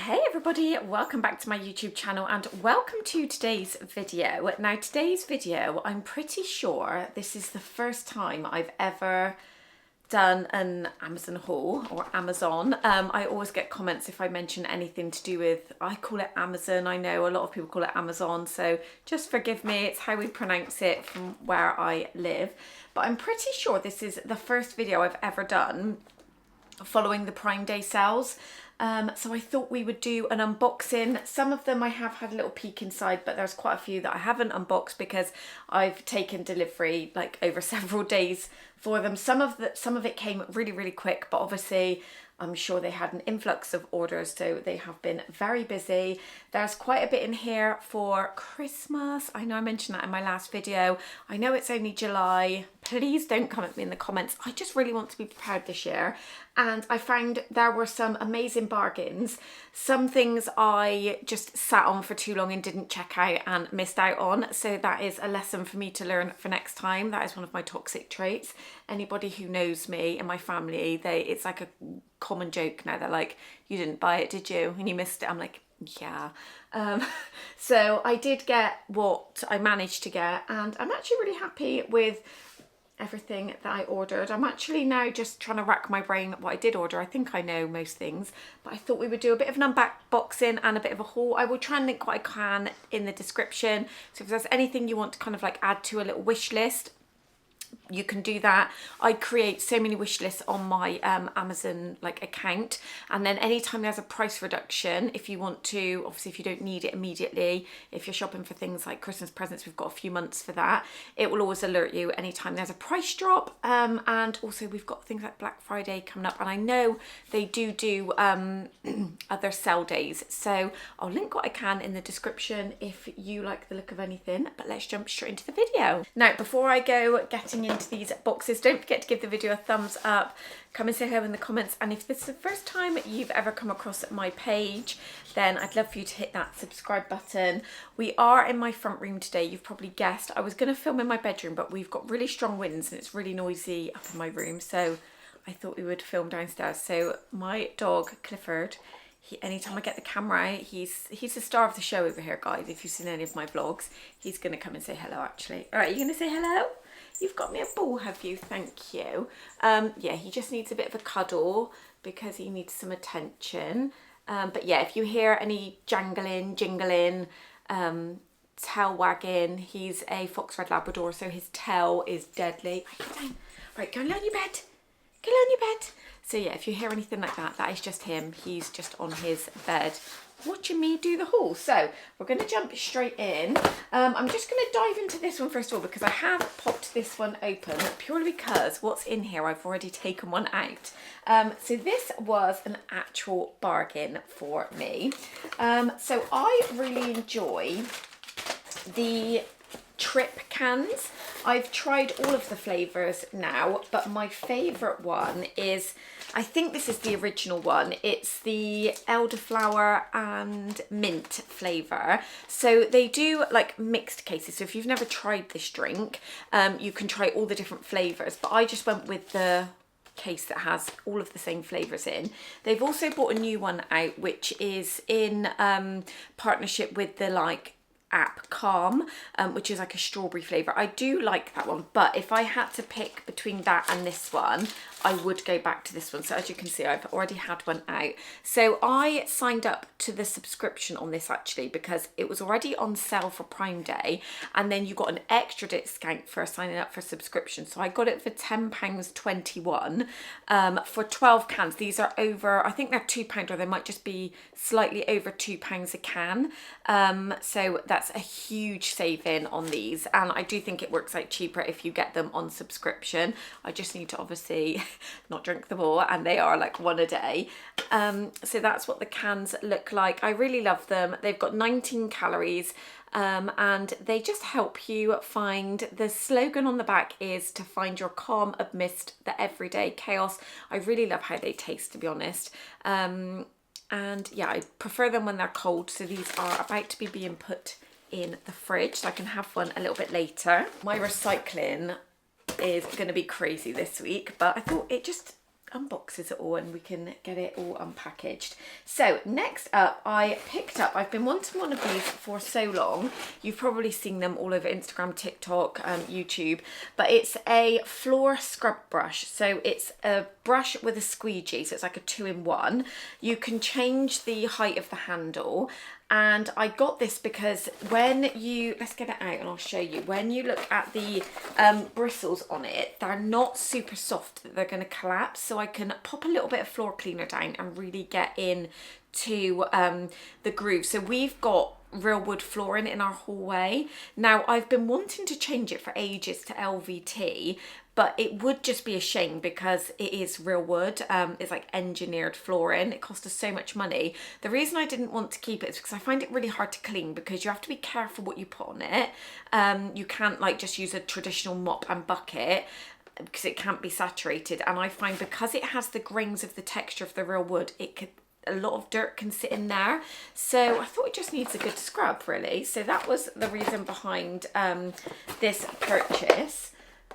Hey everybody, welcome back to my YouTube channel and welcome to today's video. Now today's video, I'm pretty sure this is the first time I've ever done an Amazon haul or Amazon. I always get comments if I mention anything to do with, I call it Amazon, I know a lot of people call it Amazon, so just forgive me, it's how we pronounce it from where I live. But I'm pretty sure this is the first video I've ever done following the Prime Day sales. So I thought we would do an unboxing. Some of them I have had a little peek inside, but there's quite a few that I haven't unboxed because I've taken delivery like over several days for them. Some of it came really quick, but obviously I'm sure they had an influx of orders, so they have been very busy. There's quite a bit in here for Christmas. I know I mentioned that in my last video. I know it's only July. Please don't come at me in the comments. I just really want to be prepared this year. And I found there were some amazing bargains. Some things I just sat on for too long and didn't check out and missed out on. So that is a lesson for me to learn for next time. That is one of my toxic traits. Anybody who knows me and my family, it's like a common joke now. They're like, you didn't buy it, did you? And you missed it. I'm like, yeah. So I did get what I managed to get, and I'm actually really happy with everything that I ordered. I'm actually now just trying to rack my brain what I did order. I think I know most things, but I thought we would do a bit of an unboxing and a bit of a haul. I will try and link what I can in the description. So if there's anything you want to kind of like add to a little wish list, you can do that. I create so many wish lists on my Amazon account, and then anytime there's a price reduction, if you want to, obviously if you don't need it immediately, if you're shopping for things like Christmas presents, we've got a few months for that, it will always alert you anytime there's a price drop. And also we've got things like Black Friday coming up, and I know they do other sell days, so I'll link what I can in the description if you like the look of anything. But let's jump straight into the video. Now before I go getting into these boxes, don't forget to give the video a thumbs up, come and say hello in the comments, and if this is the first time you've ever come across my page, then I'd love for you to hit that subscribe button. We are in my front room today. You've probably guessed I was going to film in my bedroom, but we've got really strong winds and it's really noisy up in my room, so I thought we would film downstairs. So my dog Clifford, anytime I get the camera out, he's the star of the show over here, guys. If you've seen any of my vlogs, he's going to come and say hello actually. All right, you going to say hello? You've got me a ball, have you? Thank you. Yeah, he just needs a bit of a cuddle because he needs some attention. But yeah, if you hear any jangling, tail wagging, he's a fox red Labrador, so his tail is deadly. Right, go and lay on your bed. Go lay on your bed. So yeah, if you hear anything like that, that is just him. He's just on his bed watching me do the haul. So we're going to jump straight in. I'm just going to dive into this one first of all because I have popped this one open purely because what's in here I've already taken one out. So this was an actual bargain for me. So I really enjoy the Trip cans. I've tried all of the flavours now, but my favourite one is, I think this is the original one. It's the elderflower and mint flavour. So they do like mixed cases. So if you've never tried this drink, you can try all the different flavours, but I just went with the case that has all of the same flavours in. They've also brought a new one out, which is in partnership with the app Calm, which is like a strawberry flavour. I do like that one, but if I had to pick between that and this one, I would go back to this one. So as you can see, I've already had one out. So I signed up to the subscription on this actually because it was already on sale for Prime Day, and then you got an extra discount for signing up for subscription. So I got it for £10.21 for 12 cans. These are over, I think they're £2, or they might just be slightly over £2 a can. So that's a huge saving on these, and I do think it works out cheaper if you get them on subscription. I just need to obviously not drink them all, and they are like one a day. So that's what the cans look like. I really love them. They've got 19 calories, and they just help you find, the slogan on the back is to find your calm amidst the everyday chaos. I really love how they taste, to be honest. And yeah, I prefer them when they're cold. So these are about to be being put in the fridge, so I can have one a little bit later. My recycling is going to be crazy this week, but I thought unboxes it all and we can get it all unpackaged. So next up, I've been wanting one of these for so long. You've probably seen them all over Instagram, TikTok, YouTube, but it's a floor scrub brush. So it's a brush with a squeegee, so it's like a 2-in-1. You can change the height of the handle. And I got this because when you, let's get it out and I'll show you. When you look at the bristles on it, they're not super soft, that they're going to collapse. So I can pop a little bit of floor cleaner down and really get in to the groove. So we've got real wood flooring in our hallway. Now I've been wanting to change it for ages to LVT, but it would just be a shame because it is real wood. It's like engineered flooring. It cost us so much money. The reason I didn't want to keep it is because I find it really hard to clean because you have to be careful what you put on it. You can't like just use a traditional mop and bucket because it can't be saturated. And I find because it has the grains of the texture of the real wood, a lot of dirt can sit in there. So I thought it just needs a good scrub really. So that was the reason behind this purchase.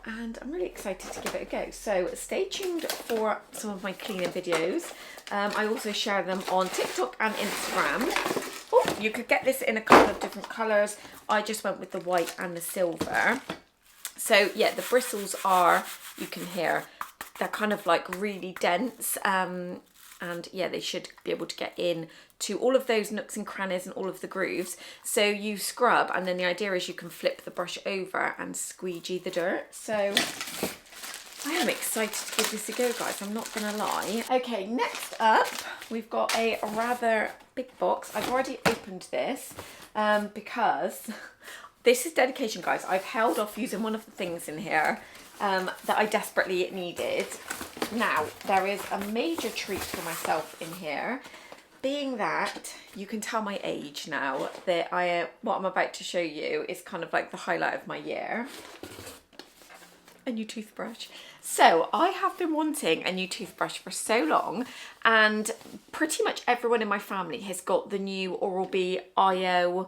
And I'm really excited to give it a go. So stay tuned for some of my cleaning videos. I also share them on TikTok and Instagram. Oh, you could get this in a couple of different colours. I just went with the white and the silver. So yeah, the bristles are, you can hear, they're kind of like really dense. And yeah, they should be able to get in to all of those nooks and crannies and all of the grooves. So you scrub, and then the idea is you can flip the brush over and squeegee the dirt. So I am excited to give this a go, guys, I'm not gonna lie. Okay, next up, we've got a rather big box. I've already opened this because this is dedication, guys. I've held off using one of the things in here that I desperately needed. Now, there is a major treat for myself in here, being that you can tell my age now that what I'm about to show you is kind of like the highlight of my year. A new toothbrush. So I have been wanting a new toothbrush for so long, and pretty much everyone in my family has got the new Oral-B IO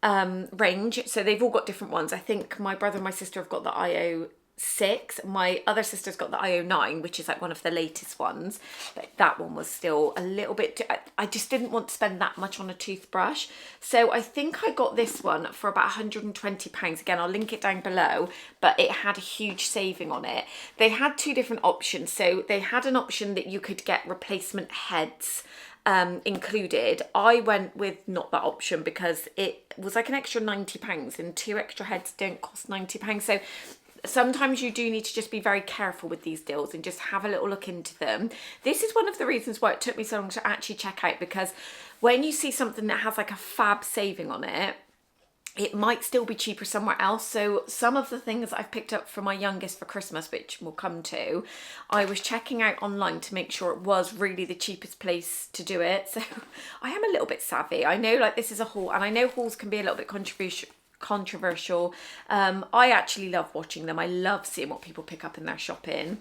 range. So they've all got different ones. I think my brother and my sister have got the IO 6. My other sister's got the IO9, which is like one of the latest ones, but that one was still a little bit I just didn't want to spend that much on a toothbrush, so I think I got this one for about £120. Again, I'll link it down below, but it had a huge saving on it. They had two different options. So they had an option that you could get replacement heads included. I went with not that option because it was like an extra £90, and 2 extra heads don't cost £90. So sometimes you do need to just be very careful with these deals and just have a little look into them. This is one of the reasons why it took me so long to actually check out, because when you see something that has like a fab saving on it, it might still be cheaper somewhere else. So some of the things I've picked up for my youngest for Christmas, which we'll come to, I was checking out online to make sure it was really the cheapest place to do it. So I am a little bit savvy. I know like this is a haul, and I know hauls can be a little bit controversial. I actually love watching them. I love seeing what people pick up in their shopping,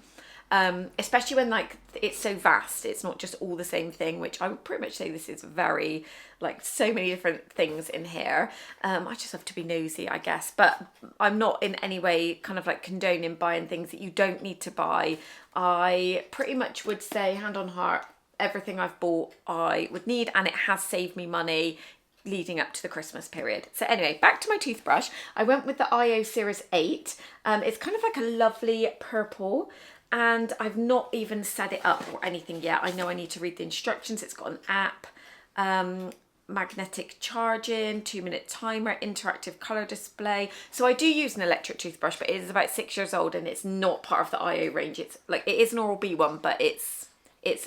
especially when like it's so vast. It's not just all the same thing, which I would pretty much say this is very, like, so many different things in here. I just have to be nosy, I guess, but I'm not in any way kind of like condoning buying things that you don't need to buy. I pretty much would say, hand on heart, everything I've bought I would need, and it has saved me money leading up to the Christmas period. So anyway, back to my toothbrush. I went with the IO Series 8. It's kind of like a lovely purple, and I've not even set it up or anything yet. I know I need to read the instructions. It's got an app, magnetic charging, 2-minute timer, interactive colour display. So I do use an electric toothbrush, but it is about 6 years old and it's not part of the IO range. It's like, it is an Oral-B one, but it's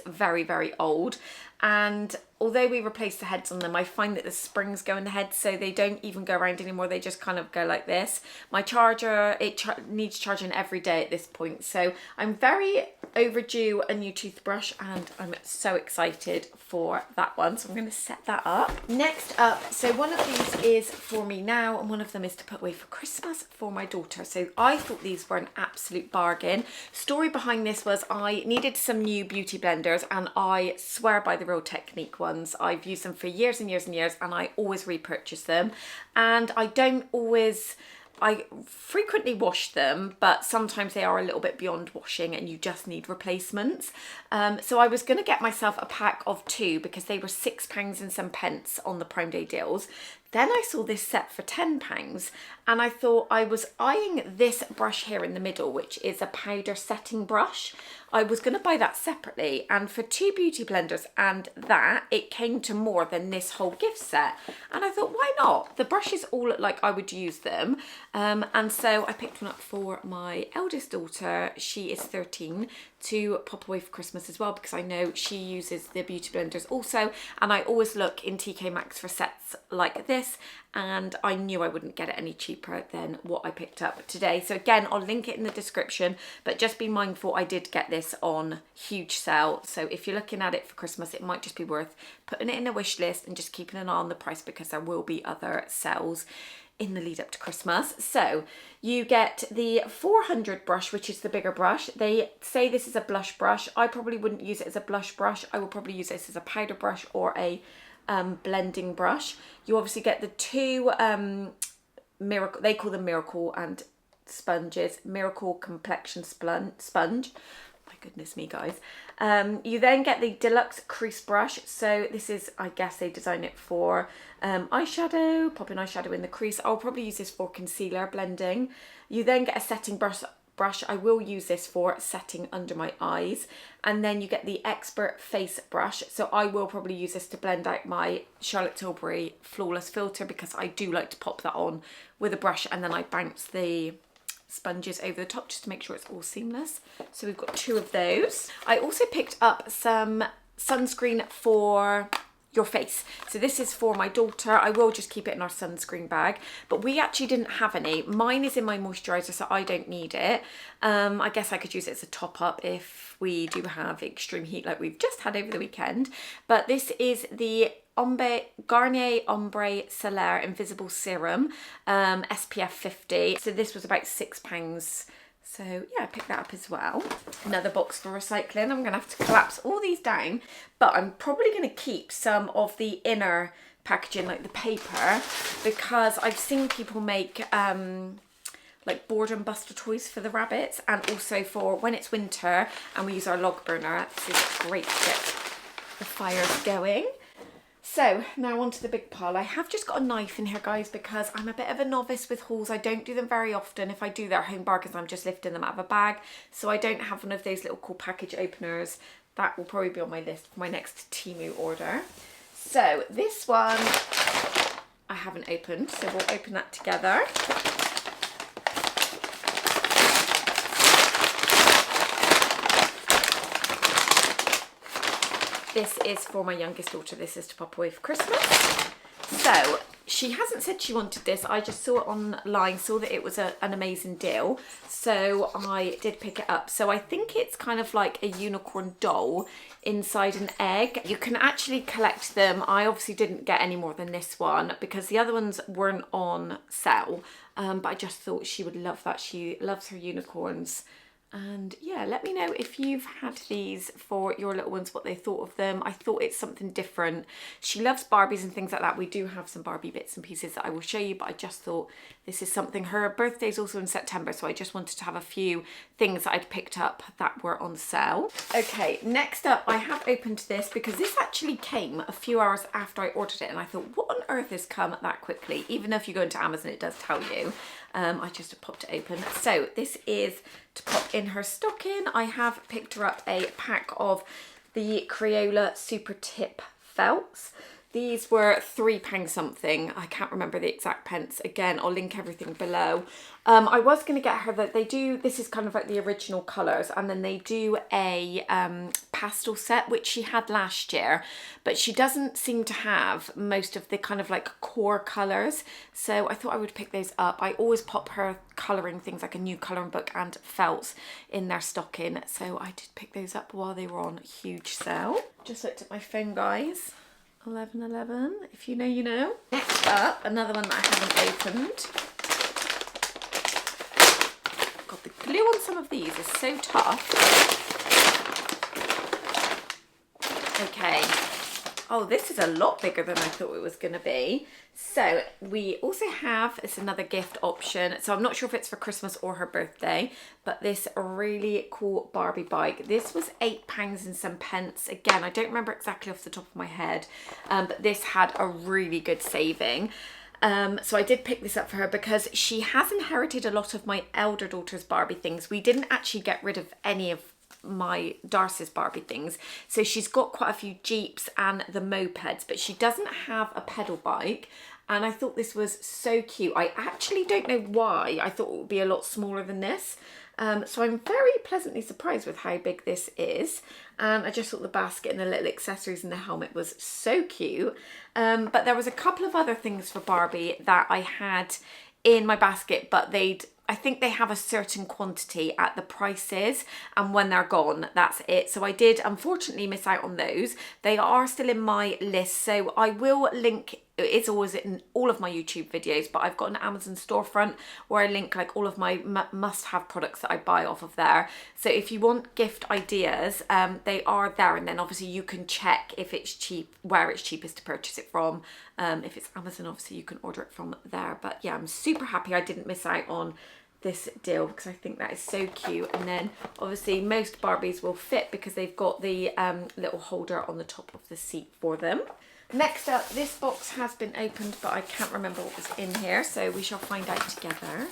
very, very old. And although we replaced the heads on them, I find that the springs go in the head, so they don't even go around anymore. They just kind of go like this. My charger, it needs charging every day at this point. So I'm very overdue a new toothbrush, and I'm so excited for that one. So I'm going to set that up. Next up, so one of these is for me now, and one of them is to put away for Christmas for my daughter. So I thought these were an absolute bargain. Story behind this was I needed some new beauty blenders, and I swear by the Real Technique ones. I've used them for years and years and years, and I always repurchase them, and I don't always I frequently wash them, but sometimes they are a little bit beyond washing and you just need replacements. So I was going to get myself a pack of 2 because they were £6 and some pence on the Prime Day deals. Then I saw this set for £10 and I thought, I was eyeing this brush here in the middle, which is a powder setting brush. I was going to buy that separately, and for 2 beauty blenders and that, it came to more than this whole gift set. And I thought, why not? The brushes all look like I would use them. And so I picked one up for my eldest daughter. She is 13, to pop away for Christmas as well, because I know she uses the beauty blenders also, and I always look in TK Maxx for sets like this, and I knew I wouldn't get it any cheaper than what I picked up today. So again, I'll link it in the description, but just be mindful, I did get this on huge sale. So if you're looking at it for Christmas, it might just be worth putting it in a wish list and just keeping an eye on the price, because there will be other sales in the lead up to Christmas. So you get the 400 brush, which is the bigger brush. They say this is a blush brush. I probably wouldn't use it as a blush brush. I will probably use this as a powder brush or a blending brush. You obviously get the 2 miracle, they call them miracle and sponges, miracle complexion sponge. My goodness me, guys. You then get the deluxe crease brush. So this is, I guess they design it for eyeshadow, popping eyeshadow in the crease. I'll probably use this for concealer blending. You then get a setting brush. I will use this for setting under my eyes. And then you get the expert face brush. So I will probably use this to blend out my Charlotte Tilbury Flawless Filter, because I do like to pop that on with a brush and then I bounce the sponges over the top just to make sure it's all seamless. So we've got 2 of those. I also picked up some sunscreen for your face. So this is for my daughter. I will just keep it in our sunscreen bag, but we actually didn't have any. Mine is in my moisturizer, so I don't need it. I guess I could use it as a top up if we do have extreme heat like we've just had over the weekend. But this is the Garnier Ombre Solaire Invisible Serum, SPF 50. So this was about £6. So yeah, I picked that up as well. Another box for recycling. I'm gonna have to collapse all these down, but I'm probably gonna keep some of the inner packaging, like the paper, because I've seen people make like boredom buster toys for the rabbits, and also for when it's winter and we use our log burner. This is great to get the fires going. So now onto the big pile. I have just got a knife in here, guys, because I'm a bit of a novice with hauls. I don't do them very often. If I do, they're home bargains. I'm just lifting them out of a bag. So I don't have one of those little cool package openers. That will probably be on my list for my next Temu order. So this one I haven't opened, so we'll open that together. This is for my youngest daughter. This is to pop away for Christmas. So she hasn't said she wanted this. I just saw it online, saw that it was an amazing deal. So I did pick it up. So I think it's kind of like a unicorn doll inside an egg. You can actually collect them. I obviously didn't get any more than this one because the other ones weren't on sale. But I just thought she would love that. She loves her unicorns. And yeah, let me know if you've had these for your little ones, what they thought of them. I thought it's something different. She loves Barbies and things like that. We do have some Barbie bits and pieces that I will show you, but I just thought this is something. Her birthday's also in September, so I just wanted to have a few things that I'd picked up that were on sale. Okay, next up, I have opened this because this actually came a few hours after I ordered it, and I thought, what on earth has come that quickly? Even if you go into Amazon, it does tell you. I just popped it open. So this is to pop in her stocking. I have picked her up a pack of the Crayola Super Tip felts. These were £3 something. I can't remember the exact pence. Again, I'll link everything below. I was going to get her that they do, this is kind of like the original colours, and then they do a pastel set, which she had last year, but she doesn't seem to have most of the kind of like core colours. So I thought I would pick those up. I always pop her colouring things like a new colouring book and felts in their stocking. So I did pick those up while they were on huge sale. Just looked at my phone, guys. 11:11, if you know, you know. Next up, another one that I haven't opened. God, the glue on some of these is so tough. Okay, Oh, this is a lot bigger than I thought it was going to be. So we also have, it's another gift option. So I'm not sure if it's for Christmas or her birthday, but this really cool Barbie bike. This was £8 and some pence. Again, I don't remember exactly off the top of my head, but this had a really good saving. So I did pick this up for her because she has inherited a lot of my elder daughter's Barbie things. We didn't actually get rid of any of my Darcy's Barbie things, so she's got quite a few Jeeps and the mopeds, but she doesn't have a pedal bike, and I thought this was so cute. I actually don't know why I thought it would be a lot smaller than this, so I'm very pleasantly surprised with how big this is. And I just thought the basket and the little accessories and the helmet was so cute, but there was a couple of other things for Barbie that I had in my basket, but I think they have a certain quantity at the prices, and when they're gone, that's it. So I did unfortunately miss out on those. They are still in my list, so I will link, it's always in all of my YouTube videos, but I've got an Amazon storefront where I link like all of my must-have products that I buy off of there. So if you want gift ideas, they are there, and then obviously you can check if it's cheap, where it's cheapest to purchase it from. If it's Amazon, obviously you can order it from there. But yeah, I'm super happy I didn't miss out on this deal because I think that is so cute. And then obviously most Barbies will fit because they've got the little holder on the top of the seat for them. Next up, this box has been opened, but I can't remember what was in here, so we shall find out together.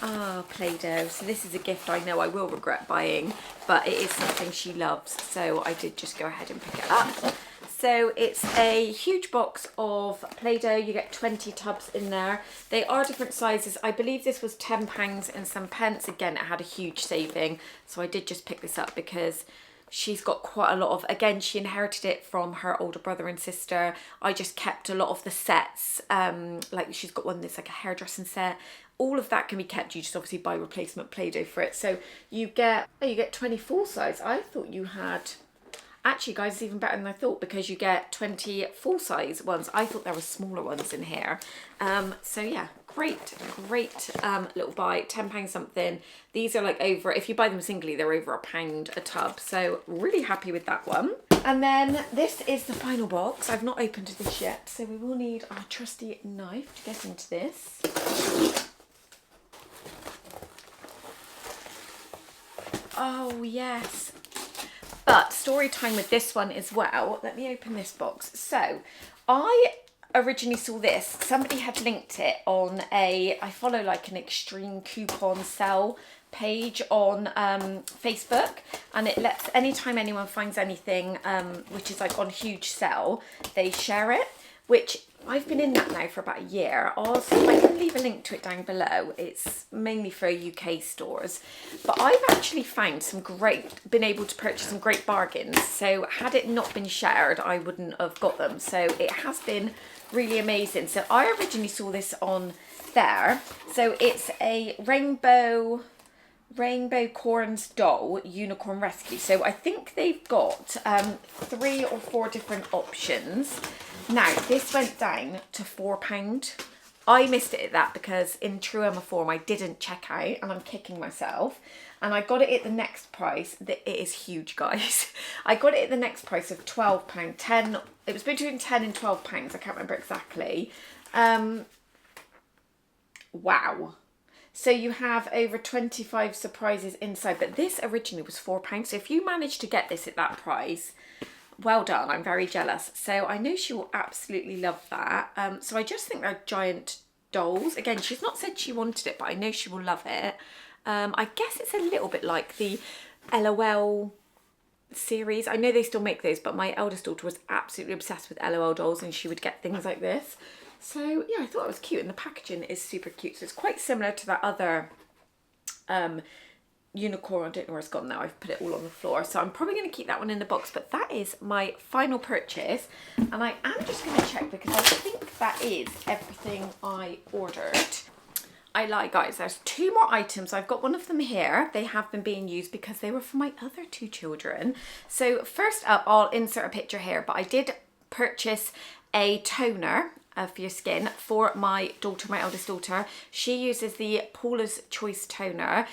Ah, Play-Doh. So this is a gift I know I will regret buying, but it is something she loves, so I did just go ahead and pick it up. So it's a huge box of Play-Doh. You get 20 tubs in there. They are different sizes. I believe this was £10 and some pence. Again, it had a huge saving, so I did just pick this up because she's got quite a lot of, again, she inherited it from her older brother and sister. I just kept a lot of the sets, like she's got one that's like a hairdressing set. All of that can be kept. You just obviously buy replacement Play-Doh for it. So you get 20 full size. I thought you had, actually guys, it's even better than I thought because you get 20 full size ones. I thought there were smaller ones in here. So yeah, great little buy, £10 something. These are like over, if you buy them singly, they're over £1 a tub. So really happy with that one. And then this is the final box. I've not opened this yet, so we will need our trusty knife to get into this. Oh yes. But story time with this one as well. Let me open this box. So I originally saw this. Somebody had linked it on I follow like an extreme coupon sell page on Facebook, and it lets, anytime anyone finds anything which is like on huge sale, they share it, which I've been in that now for about a year. Also, I can leave a link to it down below. It's mainly for UK stores, but I've actually found been able to purchase some great bargains. So had it not been shared, I wouldn't have got them. So it has been really amazing. So I originally saw this on there. So it's a rainbow corns doll unicorn rescue. So I think they've got 3 or 4 different options. Now this went down to £4. I missed it at that because in true Emma form I didn't check out, and I'm kicking myself. And I got it at the next price. It is huge, guys. I got it at the next price of £12. 10. It was between £10 and £12. I can't remember exactly. Wow. So you have over 25 surprises inside, but this originally was £4. So if you managed to get this at that price, well done. I'm very jealous. So I know she will absolutely love that. So I just think they're giant dolls. Again, she's not said she wanted it, but I know she will love it. I guess it's a little bit like the LOL series. I know they still make those, but my eldest daughter was absolutely obsessed with LOL dolls, and she would get things like this. So yeah, I thought it was cute, and the packaging is super cute. So it's quite similar to that other unicorn. I don't know where it's gone now. I've put it all on the floor. So I'm probably going to keep that one in the box, but that is my final purchase. And I am just going to check because I think that is everything I ordered. I lied, guys. There's 2 more items. I've got one of them here. They have been being used because they were for my other 2 children. So first up, I'll insert a picture here, but I did purchase a toner for your skin for my daughter, my eldest daughter. She uses the Paula's Choice toner.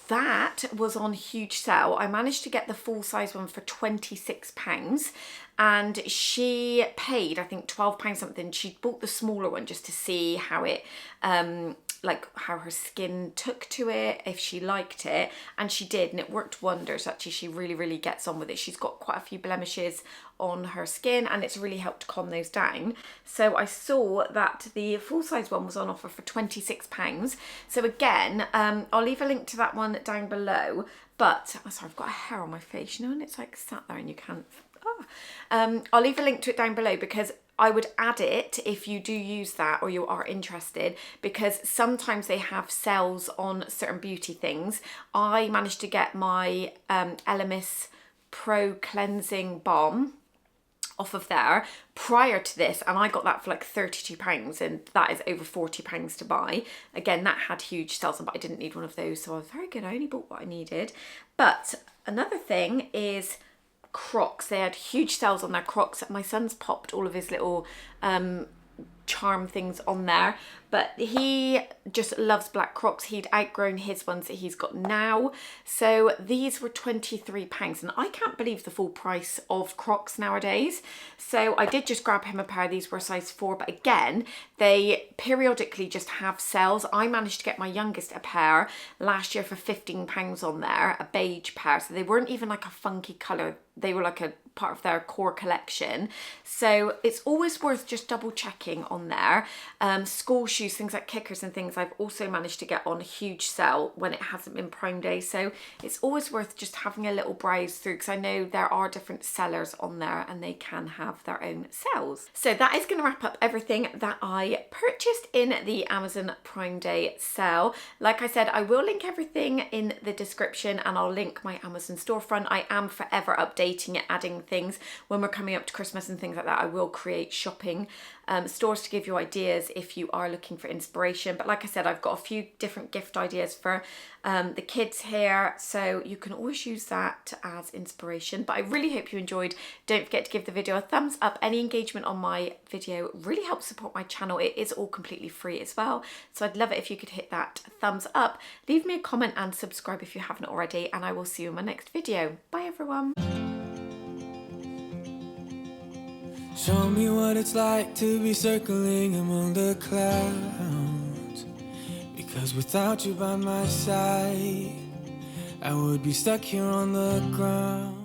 that was on huge sale. I managed to get the full size one for £26, and she paid, I think, £12 something. She bought the smaller one just to see how it, like how her skin took to it, if she liked it, and she did, and it worked wonders. Actually, she really gets on with it. She's got quite a few blemishes on her skin, and it's really helped calm those down. So I saw that the full size one was on offer for £26. So again, I'll leave a link to that one down below. But oh, sorry, I've got a hair on my face, you know, and it's like sat there and you can't. I'll leave a link to it down below, because I would add it if you do use that or you are interested, because sometimes they have sales on certain beauty things. I managed to get my Elemis Pro Cleansing Balm off of there prior to this, and I got that for like £32, and that is over £40 to buy. Again, that had huge sales on, but I didn't need one of those, so I was very good. I only bought what I needed. But another thing is Crocs. They had huge sales on their Crocs. My son's popped all of his little charm things on there, but he just loves black Crocs. He'd outgrown his ones that he's got now, so these were £23, and I can't believe the full price of Crocs nowadays. So I did just grab him a pair. These were a size 4, but again, they periodically just have sales. I managed to get my youngest a pair last year for £15 on there, a beige pair, so they weren't even like a funky colour. They were like a part of their core collection. So it's always worth just double checking on there. School shoes, things like kickers and things, I've also managed to get on a huge sale when it hasn't been Prime Day. So it's always worth just having a little browse through, because I know there are different sellers on there and they can have their own sales. So that is going to wrap up everything that I purchased in the Amazon Prime Day sale. Like I said, I will link everything in the description, and I'll link my Amazon storefront. I am forever updating it, adding things when we're coming up to Christmas and things like that. I will create shopping stores to give you ideas if you are looking for inspiration. But like I said, I've got a few different gift ideas for the kids here, so you can always use that as inspiration. But I really hope you enjoyed. Don't forget to give the video a thumbs up. Any engagement on my video really helps support my channel. It is all completely free as well, so I'd love it if you could hit that thumbs up. Leave me a comment and subscribe if you haven't already, and I will see you in my next video. Bye everyone. Show me what it's like to be circling among the clouds, because without you by my side, I would be stuck here on the ground.